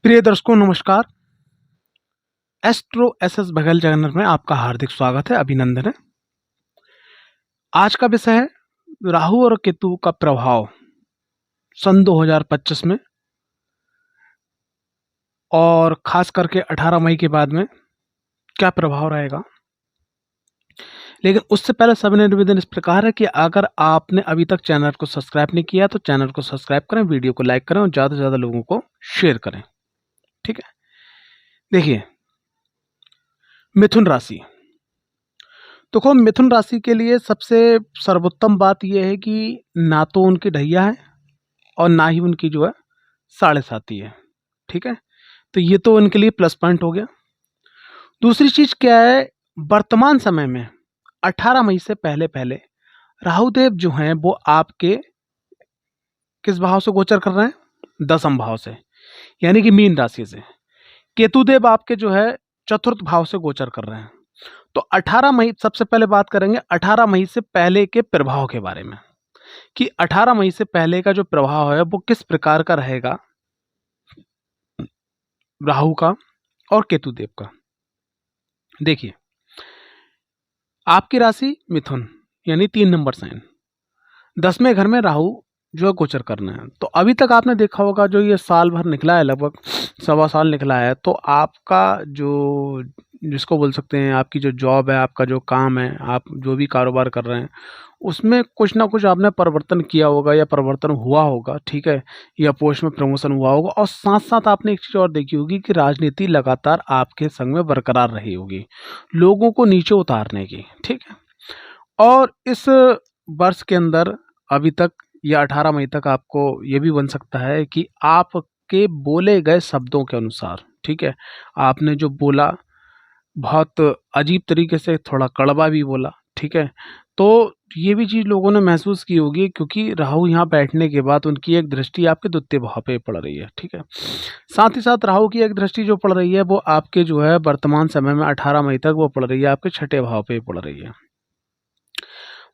प्रिय दर्शकों नमस्कार। एस्ट्रो एसएस बघेल चैनल में आपका हार्दिक स्वागत है, अभिनंदन है। आज का विषय है राहु और केतु का प्रभाव सन 2025 में और खास करके 18 मई के बाद में क्या प्रभाव रहेगा। लेकिन उससे पहले सविनय निवेदन इस प्रकार है कि अगर आपने अभी तक चैनल को सब्सक्राइब नहीं किया तो चैनल को सब्सक्राइब करें, वीडियो को लाइक करें और ज़्यादा से ज़्यादा लोगों को शेयर करें। ठीक है, देखिए मिथुन राशि। देखो मिथुन राशि के लिए सबसे सर्वोत्तम बात यह है कि ना तो उनकी ढैया है और ना ही उनकी जो है साढ़े साती है। ठीक है, तो ये तो उनके लिए प्लस पॉइंट हो गया। दूसरी चीज क्या है, वर्तमान समय में 18 मई से पहले पहले राहुदेव जो हैं वो आपके किस भाव से गोचर कर रहे हैं? 10वें भाव से, यानी कि मीन राशि से। केतुदेव आपके जो है 4th भाव से गोचर कर रहे हैं। तो 18 मई, सबसे पहले बात करेंगे 18 मई से पहले के प्रभाव के बारे में कि 18 मई से पहले का जो प्रभाव है वो किस प्रकार का रहेगा राहु का और केतुदेव का। देखिए आपकी राशि मिथुन यानी 3 नंबर साइन, 10वें घर में राहु जो है गोचर करना है। तो अभी तक आपने देखा होगा जो ये साल भर निकला है, लगभग 1.25 साल निकला है, तो आपका जो जिसको बोल सकते हैं आपकी जो जॉब है, आपका जो काम है, आप जो भी कारोबार कर रहे हैं उसमें कुछ ना कुछ आपने परिवर्तन किया होगा या परिवर्तन हुआ होगा। ठीक है, या पोस्ट में प्रमोशन हुआ होगा। और साथ साथ आपने एक चीज़ और देखी होगी कि राजनीति लगातार आपके संग में बरकरार रही होगी, लोगों को नीचे उतारने की। ठीक है, और इस वर्ष के अंदर अभी तक या 18 मई तक आपको ये भी बन सकता है कि आपके बोले गए शब्दों के अनुसार, ठीक है, आपने जो बोला बहुत अजीब तरीके से, थोड़ा कड़वा भी बोला। ठीक है, तो ये भी चीज़ लोगों ने महसूस की होगी क्योंकि राहु यहाँ बैठने के बाद उनकी एक दृष्टि आपके द्वितीय भाव पे पड़ रही है। ठीक है, साथ ही साथ राहु की एक दृष्टि जो पड़ रही है वो आपके जो है वर्तमान समय में 18 मई तक वो पड़ रही है आपके 6ठे भाव पे पड़ रही है।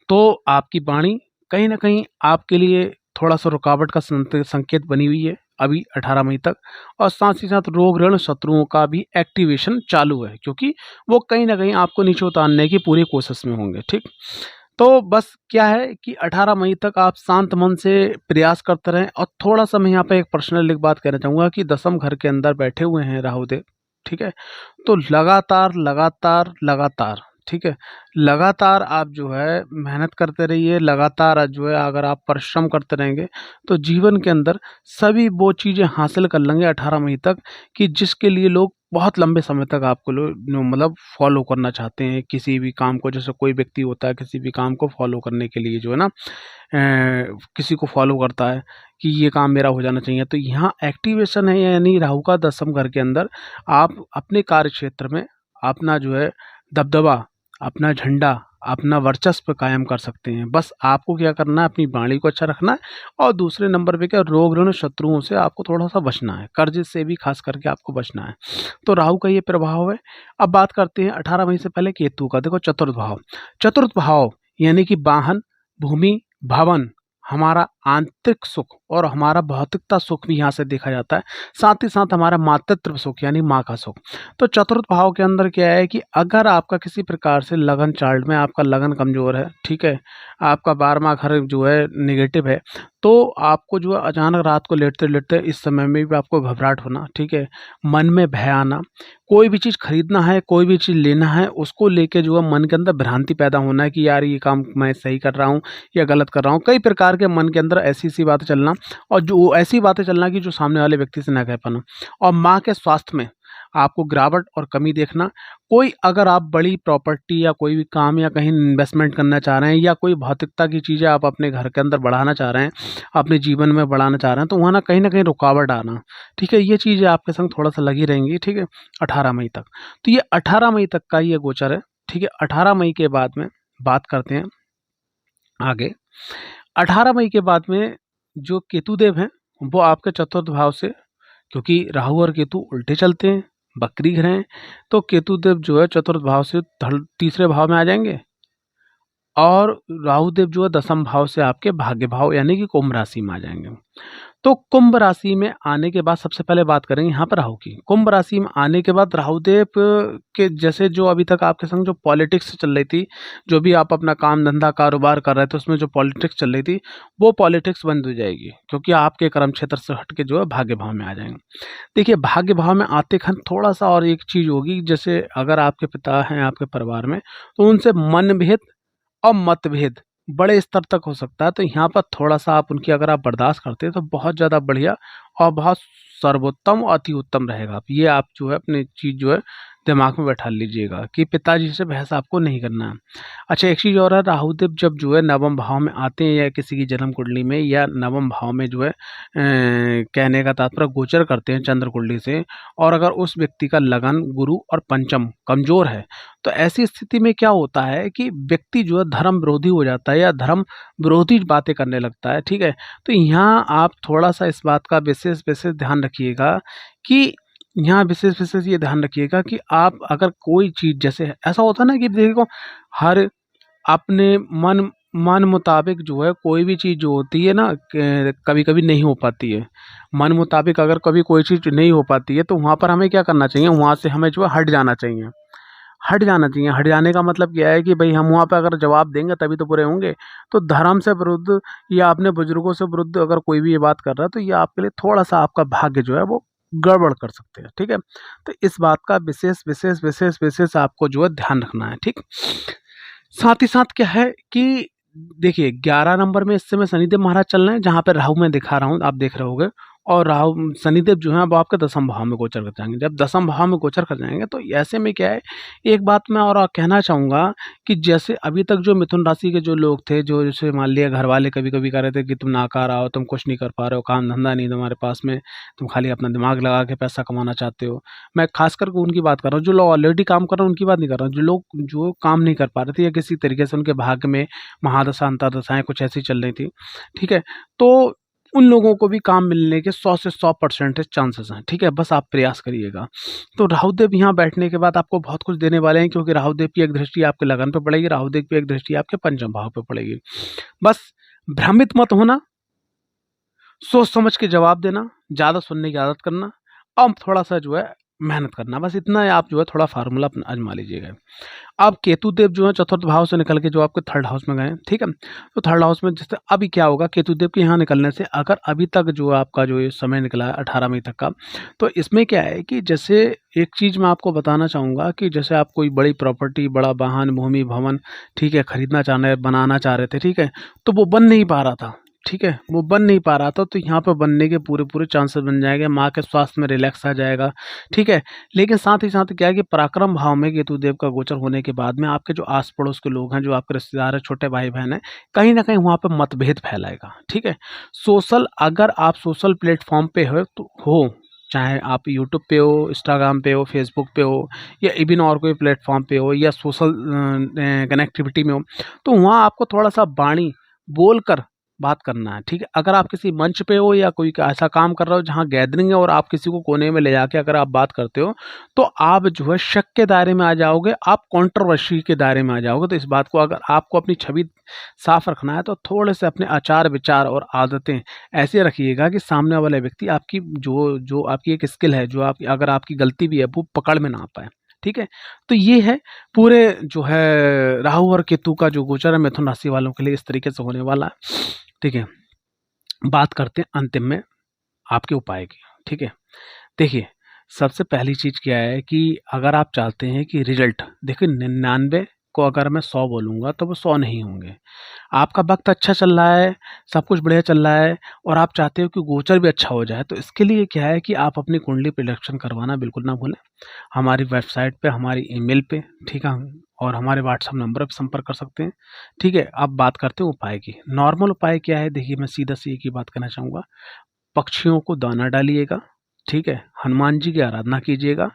तो आपकी वाणी कहीं ना कहीं आपके लिए थोड़ा सा रुकावट का संकेत बनी हुई है अभी 18 मई तक। और साथ ही साथ रोग ऋण शत्रुओं का भी एक्टिवेशन चालू है क्योंकि वो कहीं ना कहीं आपको नीचे उतारने की पूरी कोशिश में होंगे। ठीक, तो बस क्या है कि 18 मई तक आप शांत मन से प्रयास करते रहें। और थोड़ा सा मैं यहाँ पे एक पर्सनल एक बात कहना चाहूँगा कि 10वें घर के अंदर बैठे हुए हैं राहुदेव। ठीक है, तो लगातार लगातार लगातार, ठीक है, लगातार आप जो है मेहनत करते रहिए। लगातार जो है अगर आप परिश्रम करते रहेंगे तो जीवन के अंदर सभी वो चीज़ें हासिल कर लेंगे 18 मई तक कि जिसके लिए लोग बहुत लंबे समय तक आपको मतलब फॉलो करना चाहते हैं किसी भी काम को। जैसे कोई व्यक्ति होता है किसी भी काम को फॉलो करने के लिए जो है ना किसी को फॉलो करता है कि ये काम मेरा हो जाना चाहिए। तो यहाँ एक्टिवेशन है, यानी राहु का 10वें घर के अंदर आप अपने कार्य क्षेत्र में अपना जो है दबदबा, अपना झंडा, अपना वर्चस्व कायम कर सकते हैं। बस आपको क्या करना है, अपनी वाणी को अच्छा रखना है। और दूसरे नंबर पे क्या, रोग ऋण शत्रुओं से आपको थोड़ा सा बचना है, कर्ज से भी खास करके आपको बचना है। तो राहु का ये प्रभाव है। अब बात करते हैं 18 मई से पहले केतु का। देखो 4th भाव, 4th भाव यानी कि वाहन, भूमि, भवन, हमारा आंतरिक सुख और हमारा भौतिकता सुख भी यहाँ से देखा जाता है। साथ ही साथ हमारा मातृत्व सुख यानी माँ का सुख। तो 4th भाव के अंदर क्या है कि अगर आपका किसी प्रकार से लगन चार्ट में आपका लगन कमजोर है, ठीक है, आपका 12वां घर जो है नेगेटिव है, तो आपको जो है अचानक रात को लेटते लेटते इस समय में भी आपको घबराहट होना, ठीक है, मन में भय आना, कोई भी चीज़ खरीदना है, कोई भी चीज़ लेना है, उसको लेके जो है मन के अंदर भ्रांति पैदा होना है कि यार ये काम मैं सही कर रहा हूँ या गलत कर रहा हूँ। कई प्रकार के मन के अंदर ऐसी सी बातें चलना, और जो ऐसी बातें चलना कि जो सामने वाले व्यक्ति से ना कह पाना। और माँ के स्वास्थ्य में आपको गिरावट और कमी देखना। कोई अगर आप बड़ी प्रॉपर्टी या कोई भी काम या कहीं इन्वेस्टमेंट करना चाह रहे हैं या कोई भौतिकता की चीज़ें आप अपने घर के अंदर बढ़ाना चाह रहे हैं, अपने जीवन में बढ़ाना चाह रहे हैं, तो वहाँ ना कहीं रुकावट आना। ठीक है, ये चीज़ें आपके संग थोड़ा सा लगी रहेंगी। ठीक है, 18 मई तक। तो ये 18 मई तक का ये गोचर है। ठीक है, 18 मई के बाद में बात करते हैं आगे। 18 मई के बाद में जो केतुदेव हैं वो आपके 4th भाव से, क्योंकि राहु और केतु उल्टे चलते हैं, बकरी ग्रह हैं, तो केतुदेव जो है 4th भाव से 3रे भाव में आ जाएंगे। और राहुदेव जो है 10वें भाव से आपके भाग्य भाव यानी कि कुंभ राशि में आ जाएंगे। तो कुंभ राशि में आने के बाद सबसे पहले बात करेंगे यहाँ पर राहु की। कुंभ राशि में आने के बाद राहुदेव के जैसे जो अभी तक आपके संग जो पॉलिटिक्स चल रही थी, जो भी आप अपना काम धंधा कारोबार कर रहे थे उसमें जो पॉलिटिक्स चल रही थी, वो पॉलिटिक्स बंद हो जाएगी, क्योंकि आपके कर्म क्षेत्र से हट के जो है भाग्य भाव में आ जाएंगे। देखिए, भाग्य भाव में आते खन थोड़ा सा और एक चीज़ होगी, जैसे अगर आपके पिता हैं आपके परिवार में, तो उनसे मनभेद और मतभेद बड़े स्तर तक हो सकता है। तो यहाँ पर थोड़ा-सा आप उनकी अगर आप बर्दाश्त करते हैं तो बहुत ज़्यादा बढ़िया और बहुत सर्वोत्तम और अति उत्तम रहेगा। ये आप जो है अपनी चीज़ जो है दिमाग में बैठा लीजिएगा कि पिताजी से बहस आपको नहीं करना है। अच्छा, एक चीज़ और है, राहुदेव जब जो है नवम भाव में आते हैं या किसी की जन्म कुंडली में या नवम भाव में जो है कहने का तात्पर्य गोचर करते हैं चंद्र कुंडली से, और अगर उस व्यक्ति का लगन, गुरु और पंचम कमज़ोर है, तो ऐसी स्थिति में क्या होता है कि व्यक्ति जो है धर्म विरोधी हो जाता है या धर्म विरोधी बातें करने लगता है, ठीक है? तो यहाँ आप थोड़ा-सा इस बात का विशेष ध्यान रखिएगा कि यहाँ विशेष ये ध्यान रखिएगा कि आप अगर कोई चीज़, जैसे ऐसा होता है ना कि देखो, हर अपने मन मन मुताबिक जो है कोई भी चीज़ जो होती है ना, कभी-कभी नहीं हो पाती है। मन मुताबिक अगर कभी कोई चीज़ नहीं हो पाती है, तो वहाँ पर हमें क्या करना चाहिए? वहाँ से हमें जो है हट जाना चाहिए। हट जाना चाहिए। हट जाने का मतलब क्या है कि भई हम वहाँ पे अगर जवाब देंगे तभी तो बुरे होंगे। तो धर्म से विरुद्ध या अपने बुजुर्गों से विरुद्ध अगर कोई भी ये बात कर रहा है, तो ये आपके लिए थोड़ा-सा आपका भाग्य जो है वो गड़बड़ कर सकते हैं, ठीक है? तो इस बात का विशेष आपको जो है ध्यान रखना है, ठीक? साथ ही साथ क्या है कि देखिए, 11 नंबर में इस समय शनिदेव महाराज चल रहे हैं, जहाँ पे राहु मैं दिखा रहा हूँ, आप देख रहे होंगे, और राहु शनिदेव जो हैं वो आपके दसम भाव में गोचर कर जाएँगे। जब दसम भाव में गोचर कर जाएँगे तो ऐसे में क्या है, एक बात मैं और कहना चाहूँगा कि जैसे अभी तक जो मिथुन राशि के जो लोग थे, जो जैसे मान लिया घर वाले कभी-कभी कह रहे थे कि तुम नाकारा हो, तुम कुछ नहीं कर पा रहे हो, काम-धंधा नहीं तुम्हारे पास में, तुम खाली अपना दिमाग लगा के पैसा कमाना चाहते हो। मैं ख़ास करके उनकी बात कर रहा हूँ, जो लोग ऑलरेडी काम कर रहे हैं उनकी बात नहीं कर रहा हूँ। जो लोग जो काम नहीं कर पा रहे थे या किसी तरीके से उनके भाग्य में महादशा, अंतर्दशाएँ कुछ ऐसी चल रही थी, ठीक है? तो उन लोगों को भी काम मिलने के 100 से 100% चांसेस हैं, ठीक है? बस आप प्रयास करिएगा। तो राहुदेव यहाँ बैठने के बाद आपको बहुत कुछ देने वाले हैं, क्योंकि राहुदेव की एक दृष्टि आपके लगन पे पड़ेगी, राहुदेव की एक दृष्टि आपके पंचम भाव पे पड़ेगी। बस भ्रमित मत होना, सोच समझ के जवाब देना, ज़्यादा सुनने की आदत करना और थोड़ा-सा जो है मेहनत करना, बस इतना ही आप जो है थोड़ा फ़ॉर्मूला अपना आज़मा लीजिएगा। अब केतुदेव जो है चतुर्थ भाव से निकल के जो आपके थर्ड हाउस में गए, ठीक है? तो थर्ड हाउस में जैसे अभी क्या होगा, केतुदेव के यहाँ निकलने से अगर अभी तक जो आपका जो ये समय निकला है 18 मई तक का, तो इसमें क्या है कि जैसे एक चीज़ मैं आपको बताना चाहूँगा कि जैसे आप कोई बड़ी प्रॉपर्टी, बड़ा वाहन, भूमि, भवन, ठीक है, खरीदना चाह रहे बनाना चाह रहे थे, ठीक है? तो वो बन नहीं पा रहा था, ठीक है? वो बन नहीं पा रहा था, तो यहाँ पे बनने के पूरे-पूरे चांसेस बन जाएँगे, माँ के स्वास्थ्य में रिलैक्स आ जाएगा, ठीक है? लेकिन साथ ही साथ क्या है कि पराक्रम भाव में केतुदेव का गोचर होने के बाद में आपके जो आस-पड़ोस के लोग हैं, जो आपके रिश्तेदार हैं, छोटे भाई-बहन हैं, कहीं न कहीं वहाँ पे मतभेद फैलाएगा, ठीक है? अगर आप सोशल प्लेटफ़ॉर्म पे चाहे आप यूट्यूब पे हो, इंस्टाग्राम पे हो, फेसबुक पे हो या इवन और कोई प्लेटफ़ॉर्म पे हो या सोशल कनेक्टिविटी में हो, तो वहाँ आपको थोड़ा-सा वाणी बोलकर बात करना है, ठीक है? अगर आप किसी मंच पे हो या कोई ऐसा काम कर रहे हो जहाँ गैदरिंग है और आप किसी को कोने में ले जाके अगर आप बात करते हो, तो आप जो है शक के दायरे में आ जाओगे, आप कंट्रोवर्सी के दायरे में आ जाओगे। तो इस बात को, अगर आपको अपनी छवि साफ रखना है, तो थोड़े से अपने आचार, विचार और आदतें ऐसे रखिएगा कि सामने वाला व्यक्ति आपकी जो आपकी एक स्किल है, जो आप अगर आपकी गलती भी है, वो पकड़ में ना आ पाए, ठीक है? तो ये है पूरे जो है राहु और केतु का जो गोचर है मिथुन राशि वालों के लिए इस तरीके से होने वाला है। ठीक है, बात करते हैं अंतिम में आपके उपाय की, ठीक है? देखिए, सबसे पहली चीज़ क्या है कि अगर आप चाहते हैं कि रिज़ल्ट, देखिए 99 को अगर मैं 100 बोलूँगा तो वो 100 नहीं होंगे। आपका वक़्त अच्छा चल रहा है, सब कुछ बढ़िया चल रहा है और आप चाहते हो कि गोचर भी अच्छा हो जाए, तो इसके लिए क्या है कि आप अपनी कुंडली प्रेडिक्शन करवाना बिल्कुल ना भूलें। हमारी वेबसाइट पे, हमारी ईमेल पे, ठीक है? और हमारे व्हाट्सएप नंबर पे संपर्क कर सकते हैं, ठीक है? अब बात करते हैं उपाय की। नॉर्मल उपाय क्या है? देखिए, मैं सीधा सी एक ही बात कहना चाहूँगा, पक्षियों को दाना डालिएगा, ठीक है? हनुमान जी की आराधना कीजिएगा,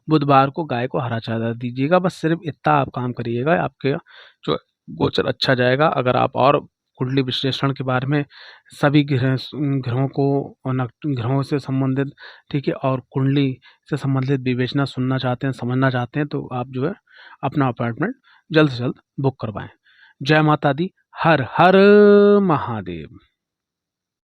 बुधवार को गाय को हरा चारा दीजिएगा, बस सिर्फ़ इतना आप काम करिएगा, आपके जो गोचर अच्छा जाएगा। अगर आप और कुंडली विश्लेषण के बारे में सभी ग्रहों को और ग्रहों से संबंधित, ठीक है, और कुंडली से संबंधित विवेचना सुनना चाहते हैं, समझना चाहते हैं, तो आप जो है अपना अपॉइंटमेंट जल्द से जल्द बुक करवाएँ। जय माता दी, हर हर महादेव।